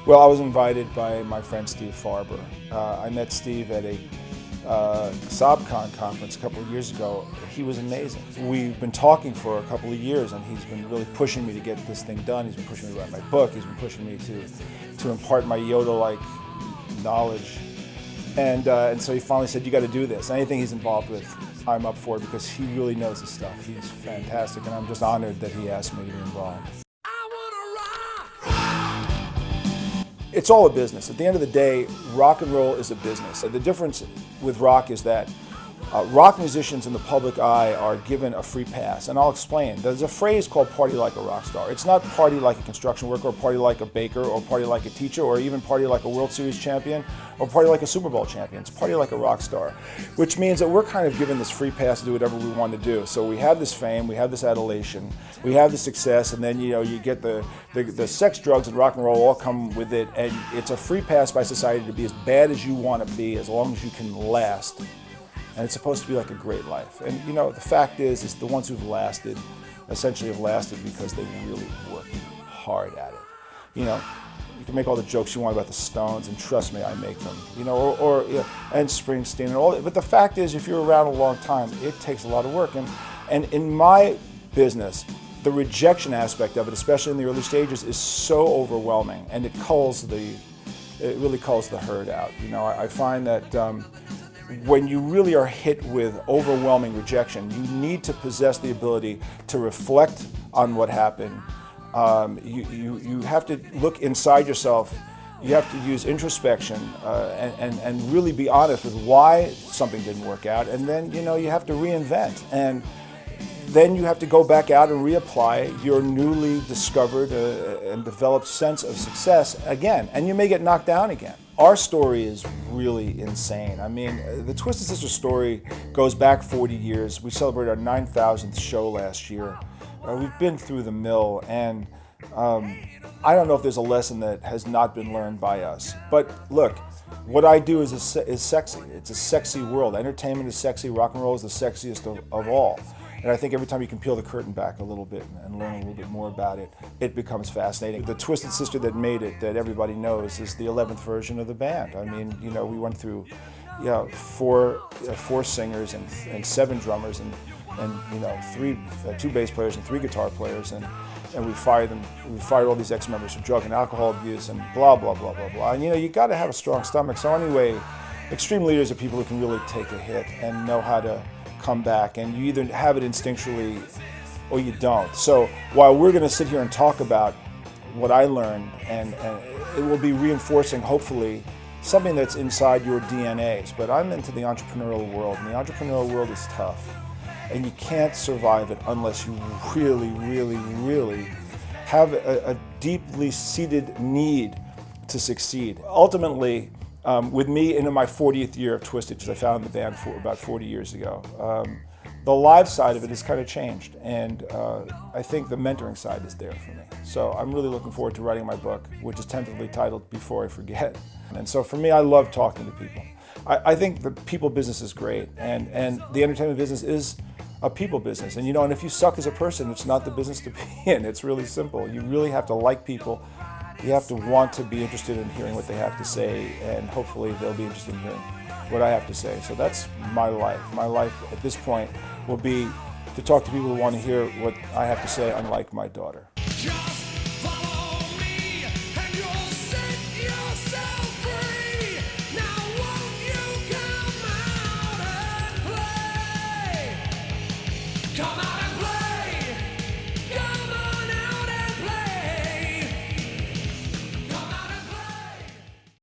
Well, I was invited by my friend Steve Farber. I met Steve at a SobCon conference a couple of years ago. He was amazing. We've been talking for a couple of years, and he's been really pushing me to get this thing done. He's been pushing me to write my book. He's been pushing me to impart my Yoda-like knowledge. And so he finally said, "You got to do this." Anything he's involved with, I'm up for it because he really knows his stuff. He's fantastic, and I'm just honored that he asked me to be involved. It's all a business. At the end of the day, rock and roll is a business. The difference with rock is that rock musicians in the public eye are given a free pass, and I'll explain. There's a phrase called party like a rock star. It's not party like a construction worker, or party like a baker, or party like a teacher, or even party like a World Series champion, or party like a Super Bowl champion. It's party like a rock star, which means that we're kind of given this free pass to do whatever we want to do. So we have this fame, we have this adulation, we have the success, and then you get the sex, drugs, and rock and roll all come with it, and it's a free pass by society to be as bad as you want to be, as long as you can last. And it's supposed to be like a great life. And the fact is the ones who've lasted essentially have lasted because they really worked hard at it. You can make all the jokes you want about the Stones, and trust me, I make them. And Springsteen and all that. But the fact is, if you're around a long time, it takes a lot of work. And in my business, the rejection aspect of it, especially in the early stages, is so overwhelming, and it really culls the herd out. I find that when you really are hit with overwhelming rejection, you need to possess the ability to reflect on what happened. You have to look inside yourself. You have to use introspection and really be honest with why something didn't work out. And then you have to reinvent. And then you have to go back out and reapply your newly discovered and developed sense of success again. And you may get knocked down again. Our story is really insane. I mean, the Twisted Sister story goes back 40 years. We celebrated our 9,000th show last year. We've been through the mill, and I don't know if there's a lesson that has not been learned by us. But look, what I do is sexy. It's a sexy world. Entertainment is sexy. Rock and roll is the sexiest of all. And I think every time you can peel the curtain back a little bit and learn a little bit more about it, it becomes fascinating. The Twisted Sister that made it, that everybody knows, is the 11th version of the band. I mean, we went through four singers and 7 drummers and two bass players and 3 guitar players, and we fired all these ex-members for drug and alcohol abuse and blah, blah, blah, blah, blah. And you got to have a strong stomach. So anyway, extreme leaders are people who can really take a hit and know how to come back, and you either have it instinctually or you don't. So while we're going to sit here and talk about what I learned, and it will be reinforcing, hopefully, something that's inside your DNAs, but I'm into the entrepreneurial world, and the entrepreneurial world is tough, and you can't survive it unless you really, really, really have a deeply seated need to succeed. Ultimately, with me into my 40th year of Twisted, because I founded the band about 40 years ago, the live side of it has kind of changed, and I think the mentoring side is there for me. So I'm really looking forward to writing my book, which is tentatively titled Before I Forget. And so for me, I love talking to people. I think the people business is great, and the entertainment business is a people business. And and if you suck as a person, it's not the business to be in. It's really simple. You really have to like people. You have to want to be interested in hearing what they have to say, and hopefully they'll be interested in hearing what I have to say. So that's my life. My life at this point will be to talk to people who want to hear what I have to say, unlike my daughter. Just follow me and you'll set yourself free. Now won't you come out and play? Come out